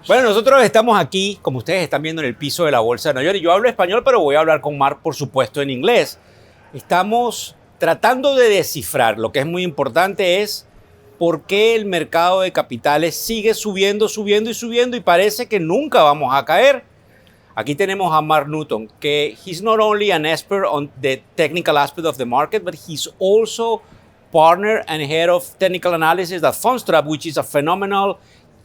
Bueno, nosotros estamos aquí, como ustedes están viendo, en el piso de la Bolsa de Nueva York. Yo hablo español, pero voy a hablar con Mark, por supuesto, en inglés. Estamos tratando de descifrar, lo que es muy importante es por qué el mercado de capitales sigue subiendo, subiendo y subiendo y parece que nunca vamos a caer. Aquí tenemos a Mark Newton, que he's not only an expert on the technical aspect of the market, but he's also partner and head of technical analysis at Fundstrat, which is a phenomenal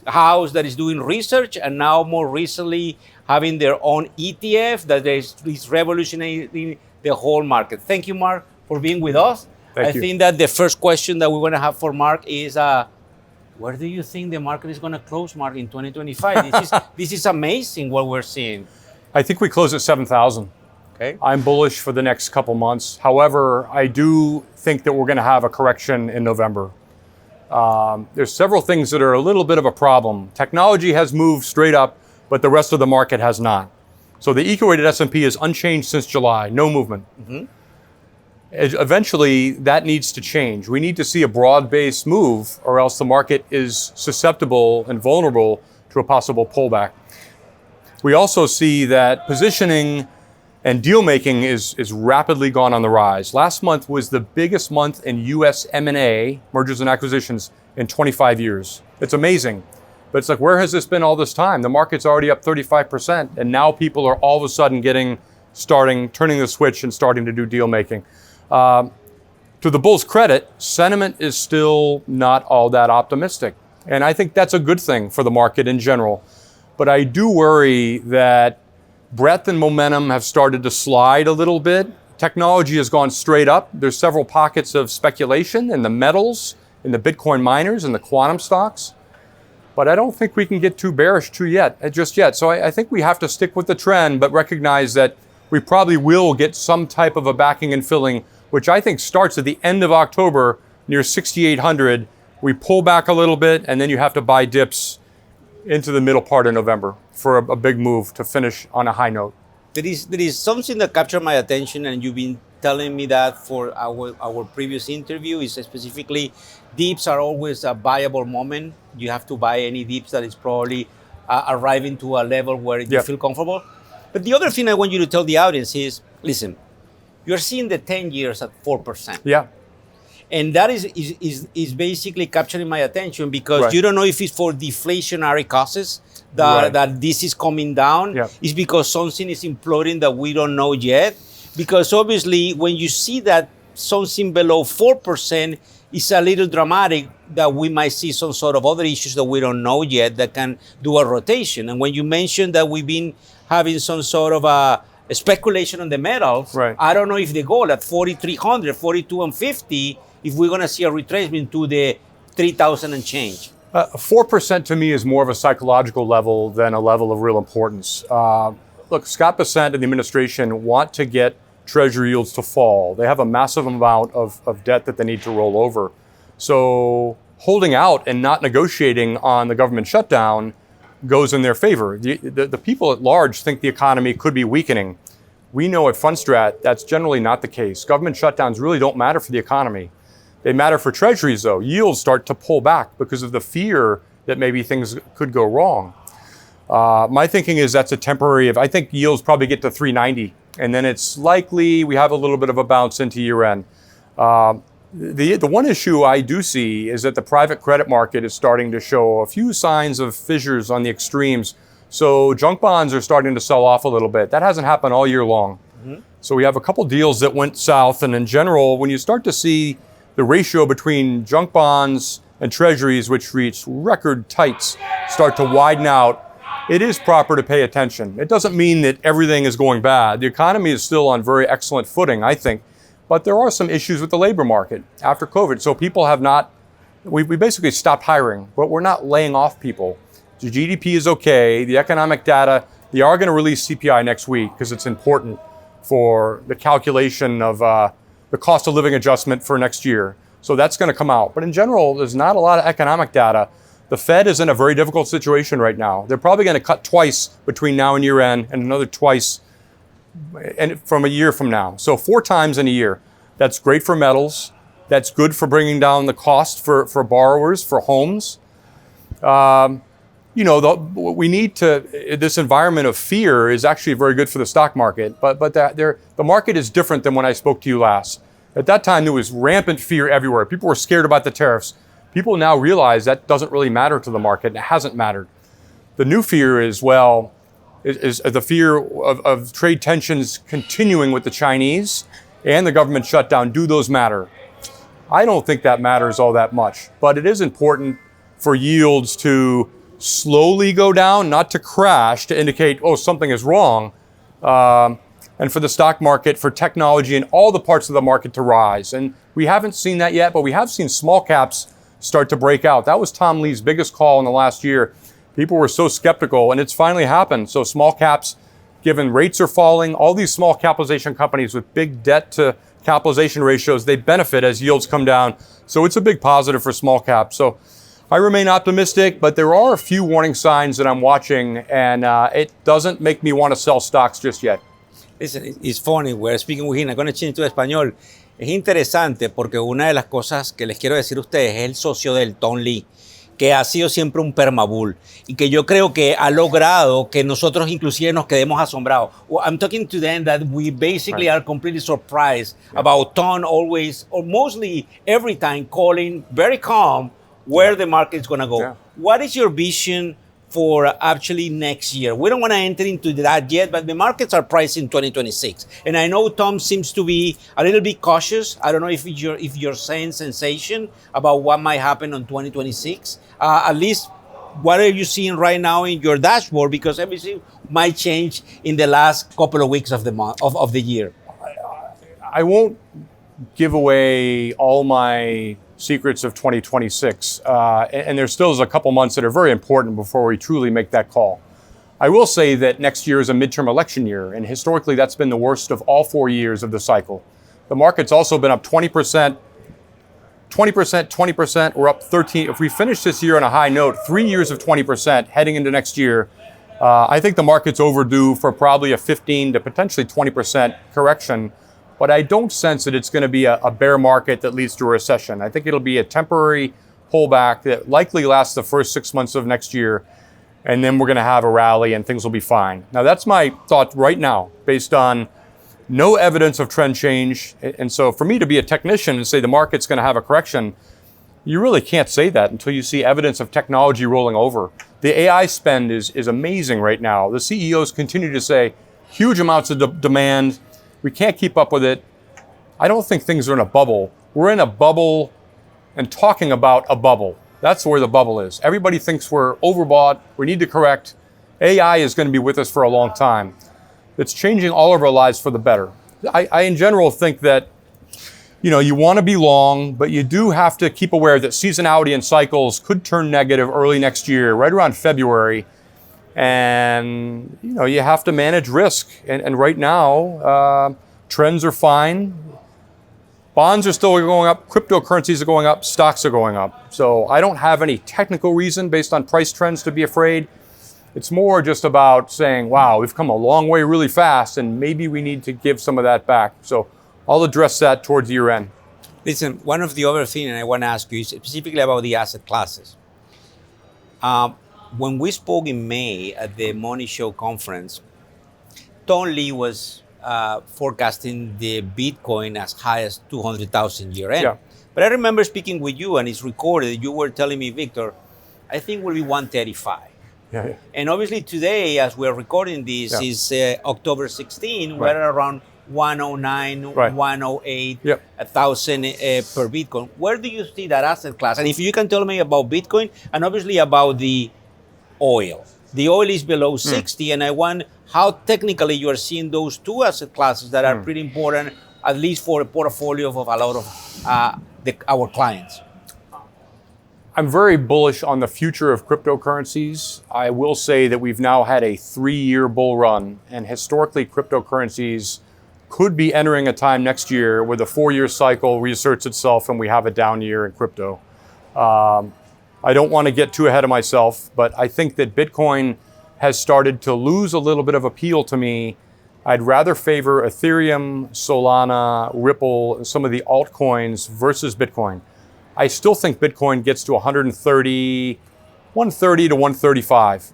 house that is doing research and now more recently having their own ETF that is revolutionizing the whole market. Thank you, Mark, for being with us. I think that the first question that we want to have for Mark is, where do you think the market is going to close, Mark, in 2025? This is amazing what we're seeing. I think we close at 7,000. Okay. I'm bullish for the next couple months. However, I do think that we're going to have a correction in November. There's several things that are a little bit of a problem. Technology has moved straight up, but the rest of the market has not. So the equal-weighted S&P is unchanged since July, no movement. Mm-hmm. Eventually, that needs to change. We need to see a broad-based move, or else the market is susceptible and vulnerable to a possible pullback. We also see that positioning and deal making is rapidly gone on the rise. Last month was the biggest month in US M&A, mergers and acquisitions, in 25 years. It's amazing. But it's like, where has this been all this time? The market's already up 35%, and now people are all of a sudden turning the switch and starting to do deal making. To the bulls' credit, sentiment is still not all that optimistic. And I think that's a good thing for the market in general. But I do worry that breadth and momentum have started to slide a little bit. Technology has gone straight up. There's several pockets of speculation in the metals, in the Bitcoin miners, and the quantum stocks. But I don't think we can get too bearish just yet. So I think we have to stick with the trend, but recognize that we probably will get some type of a backing and filling, which I think starts at the end of October near 6,800. We pull back a little bit, and then you have to buy dips into the middle part of November for a big move to finish on a high note. There is something that captured my attention, and you've been telling me that for our previous interview, is specifically dips are always a buyable moment. You have to buy any dips that is probably arriving to a level where you feel comfortable. But the other thing I want you to tell the audience is, listen, you're seeing the 10 years at 4%. Yeah. And that is basically capturing my attention because you don't know if it's for deflationary causes that this is coming down. Yeah. It's because something is imploding that we don't know yet. Because obviously, when you see that something below 4%, it's a little dramatic that we might see some sort of other issues that we don't know yet that can do a rotation. And when you mentioned that we've been having some sort of a speculation on the metals, I don't know if they go at 4,300, 42 and 50, if we're going to see a retracement to the 3,000 and change. 4% to me is more of a psychological level than a level of real importance. Look, Scott Bessent and the administration want to get Treasury yields to fall. They have a massive amount of debt that they need to roll over. So holding out and not negotiating on the government shutdown goes in their favor. The people at large think the economy could be weakening. We know at Fundstrat that's generally not the case. Government shutdowns really don't matter for the economy. They matter for treasuries, though. Yields start to pull back because of the fear that maybe things could go wrong. My thinking is that's a temporary. I think yields probably get to 390, and then it's likely we have a little bit of a bounce into year end. The one issue I do see is that the private credit market is starting to show a few signs of fissures on the extremes. So junk bonds are starting to sell off a little bit. That hasn't happened all year long. Mm-hmm. So we have a couple deals that went south, and in general, when you start to see the ratio between junk bonds and treasuries, which reach record tights, start to widen out, it is proper to pay attention. It doesn't mean that everything is going bad. The economy is still on very excellent footing, I think, but there are some issues with the labor market after COVID. So people have not, we basically stopped hiring, but we're not laying off people. The GDP is okay. The economic data, they are going to release CPI next week because it's important for the calculation of the cost of living adjustment for next year. So that's going to come out. But in general, there's not a lot of economic data. The Fed is in a very difficult situation right now. They're probably going to cut twice between now and year end and another twice from a year from now. So 4 times in a year. That's great for metals. That's good for bringing down the cost for borrowers, for homes. we need to, this environment of fear is actually very good for the stock market, but the market is different than when I spoke to you last. At that time, there was rampant fear everywhere. People were scared about the tariffs. People now realize that doesn't really matter to the market, and it hasn't mattered. The new fear is the fear of trade tensions continuing with the Chinese and the government shutdown. Do those matter? I don't think that matters all that much, but it is important for yields to slowly go down, not to crash, to indicate, oh, something is wrong. And for the stock market, for technology and all the parts of the market to rise. And we haven't seen that yet, but we have seen small caps start to break out. That was Tom Lee's biggest call in the last year. People were so skeptical, and it's finally happened. So small caps, given rates are falling, all these small capitalization companies with big debt to capitalization ratios, they benefit as yields come down. So it's a big positive for small caps. So I remain optimistic, but there are a few warning signs that I'm watching, and it doesn't make me want to sell stocks just yet. Listen, it's funny, we're speaking with him, I'm going to change to español. Es interesante porque una de las cosas que les quiero decir a ustedes es el socio del Tom Lee, que ha sido siempre un permabull y que yo creo que ha logrado que nosotros inclusive nos quedemos asombrados. Well, I'm talking to them that we basically are completely surprised about Tom always, or mostly every time, calling very calm where the market is going to go. Yeah. What is your vision for actually next year? We don't want to enter into that yet, but the markets are priced in 2026. And I know Tom seems to be a little bit cautious. I don't know if you're saying sensation about what might happen on 2026. At least, what are you seeing right now in your dashboard? Because everything might change in the last couple of weeks of the month of the year. I won't give away all my secrets of 2026. And there still is a couple months that are very important before we truly make that call. I will say that next year is a midterm election year, and historically that's been the worst of all 4 years of the cycle. The market's also been up 20%, 20%. We're up 13. If we finish this year on a high note, 3 years of 20% heading into next year, I think the market's overdue for probably a 15 to potentially 20% correction. But I don't sense that it's going to be a bear market that leads to a recession. I think it'll be a temporary pullback that likely lasts the first 6 months of next year, and then we're going to have a rally and things will be fine. Now, that's my thought right now, based on no evidence of trend change. And so for me to be a technician and say the market's going to have a correction, you really can't say that until you see evidence of technology rolling over. The AI spend is amazing right now. The CEOs continue to say huge amounts of demand. We can't keep up with it. I don't think things are in a bubble. We're in a bubble and talking about a bubble. That's where the bubble is. Everybody thinks we're overbought. We need to correct. AI is going to be with us for a long time. It's changing all of our lives for the better. I in general think that, you want to be long, but you do have to keep aware that seasonality and cycles could turn negative early next year, right around February. And, you have to manage risk. And right now, trends are fine. Bonds are still going up. Cryptocurrencies are going up. Stocks are going up. So I don't have any technical reason based on price trends to be afraid. It's more just about saying, wow, we've come a long way really fast, and maybe we need to give some of that back. So I'll address that towards year end. Listen, one of the other things I want to ask you is specifically about the asset classes. When we spoke in May at the Money Show conference, Tom Lee was forecasting the Bitcoin as high as 200,000 year end. Yeah. But I remember speaking with you, and it's recorded, you were telling me, Victor, I think will be 135. Yeah. And obviously today, as we're recording this, is October 16, we're at around 109, 108, 1,000 per Bitcoin. Where do you see that asset class? And if you can tell me about Bitcoin and obviously about the oil. The oil is below 60, and I want how technically you are seeing those two asset classes that are pretty important, at least for a portfolio of a lot of our clients. I'm very bullish on the future of cryptocurrencies. I will say that we've now had a 3-year bull run, and historically cryptocurrencies could be entering a time next year where the 4-year cycle reasserts itself and we have a down year in crypto. I don't want to get too ahead of myself, but I think that Bitcoin has started to lose a little bit of appeal to me. I'd rather favor Ethereum, Solana, Ripple, and some of the altcoins versus Bitcoin. I still think Bitcoin gets to 130, 130 to 135.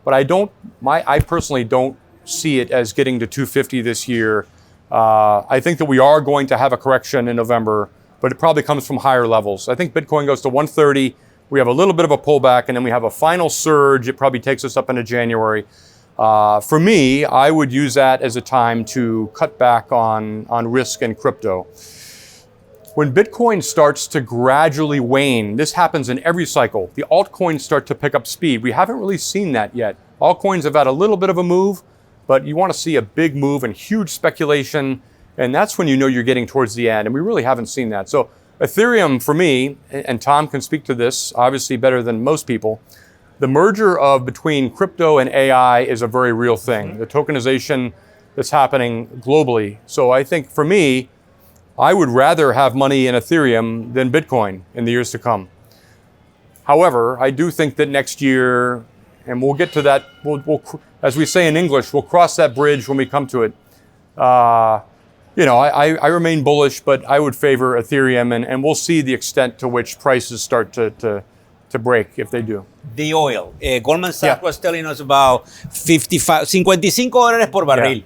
But I personally don't see it as getting to 250 this year. I think that we are going to have a correction in November, but it probably comes from higher levels. I think Bitcoin goes to 130. We have a little bit of a pullback, and then we have a final surge. It probably takes us up into January. For me, I would use that as a time to cut back on risk and crypto. When Bitcoin starts to gradually wane, this happens in every cycle. The altcoins start to pick up speed. We haven't really seen that yet. Altcoins have had a little bit of a move, but you want to see a big move and huge speculation, and that's when you know you're getting towards the end, and we really haven't seen that. So Ethereum, for me, and Tom can speak to this, obviously better than most people, the merger of between crypto and AI is a very real thing. The tokenization that's happening globally. So I think for me, I would rather have money in Ethereum than Bitcoin in the years to come. However, I do think that next year, and we'll get to that, we'll as we say in English, we'll cross that bridge when we come to it. I remain bullish, but I would favor Ethereum, and we'll see the extent to which prices start to break if they do. The oil. Goldman Sachs was telling us about $55 por barril.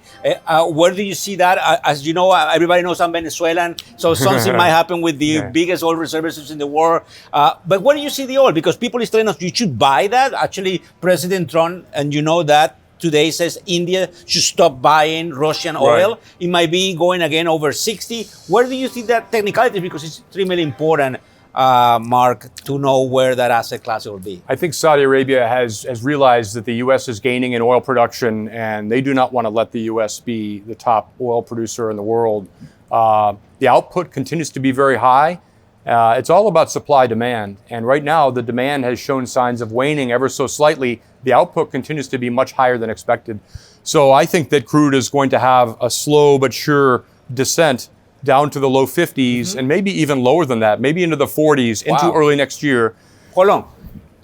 Where do you see that? As you know, everybody knows I'm Venezuelan, so something might happen with the biggest oil reserves in the world. But where do you see the oil? Because people is telling us you should buy that. Actually, President Trump, and you know that, today says India should stop buying Russian oil. It might be going again over 60. Where do you see that technicality? Because it's extremely important, Mark, to know where that asset class will be. I think Saudi Arabia has realized that the U.S. is gaining in oil production, and they do not want to let the U.S. be the top oil producer in the world. The output continues to be very high. It's all about supply demand. And right now, the demand has shown signs of waning ever so slightly. The output continues to be much higher than expected. So I think that crude is going to have a slow but sure descent down to the low 50s and maybe even lower than that, maybe into the 40s, into early next year. Colón,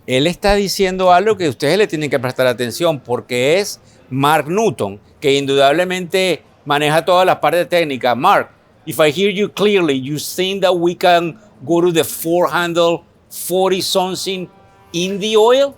él está diciendo algo que ustedes le tienen que prestar atención porque es Mark Newton, que indudablemente maneja todas las partes técnicas. Mark, if I hear you clearly, you think that we can go to the 440 something in the oil?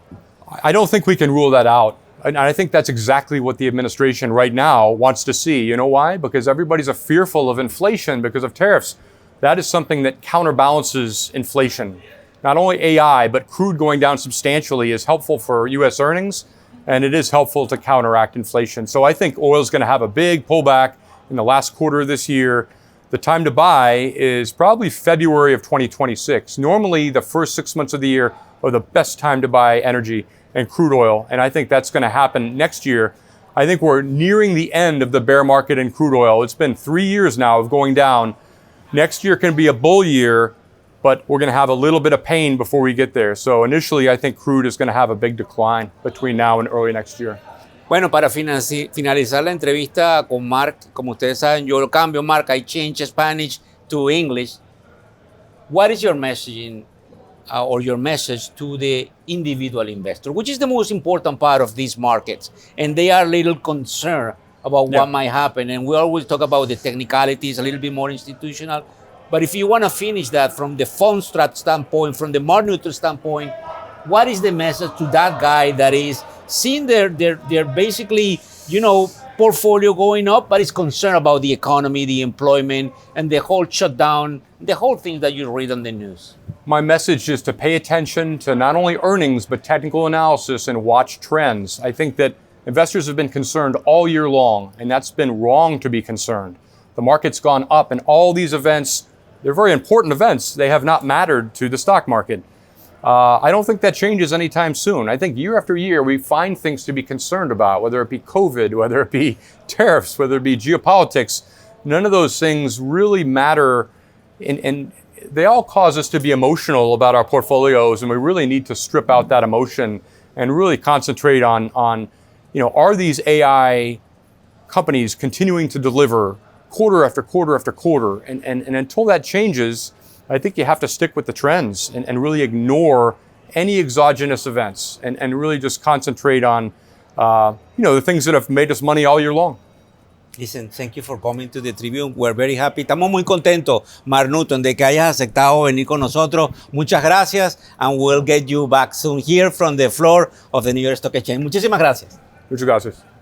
I don't think we can rule that out. And I think that's exactly what the administration right now wants to see. You know why? Because everybody's fearful of inflation because of tariffs. That is something that counterbalances inflation. Not only AI, but crude going down substantially is helpful for U.S. earnings, and it is helpful to counteract inflation. So I think oil is going to have a big pullback in the last quarter of this year. The time to buy is probably February of 2026. Normally, the first 6 months of the year are the best time to buy energy and crude oil, and I think that's going to happen next year. I think we're nearing the end of the bear market in crude oil. It's been 3 years now of going down. Next year can be a bull year, but we're going to have a little bit of pain before we get there. So initially, I think crude is going to have a big decline between now and early next year. Bueno, para finalizar la entrevista con Mark, como ustedes saben, yo lo cambio, Mark, I change Spanish to English. What is your messaging or your message to the individual investor, which is the most important part of these markets? And they are a little concerned about what might happen. And we always talk about the technicalities, a little bit more institutional. But if you want to finish that from the Fundstrat standpoint, from the Mark Newton standpoint, what is the message to that guy that is seeing their basically, portfolio going up, but is concerned about the economy, the employment, and the whole shutdown, the whole thing that you read on the news? My message is to pay attention to not only earnings, but technical analysis and watch trends. I think that investors have been concerned all year long, and that's been wrong to be concerned. The market's gone up, and all these events, they're very important events. They have not mattered to the stock market. I don't think that changes anytime soon. I think year after year, we find things to be concerned about, whether it be COVID, whether it be tariffs, whether it be geopolitics. None of those things really matter, and they all cause us to be emotional about our portfolios, and we really need to strip out that emotion and really concentrate on are these AI companies continuing to deliver quarter after quarter after quarter? And until that changes, I think you have to stick with the trends and really ignore any exogenous events and really just concentrate on the things that have made us money all year long. Listen, thank you for coming to the Tribune. We're very happy. Estamos muy contentos, Mark Newton, de que hayas aceptado venir con nosotros. Muchas gracias, and we'll get you back soon here from the floor of the New York Stock Exchange. Muchísimas gracias. Muchas gracias.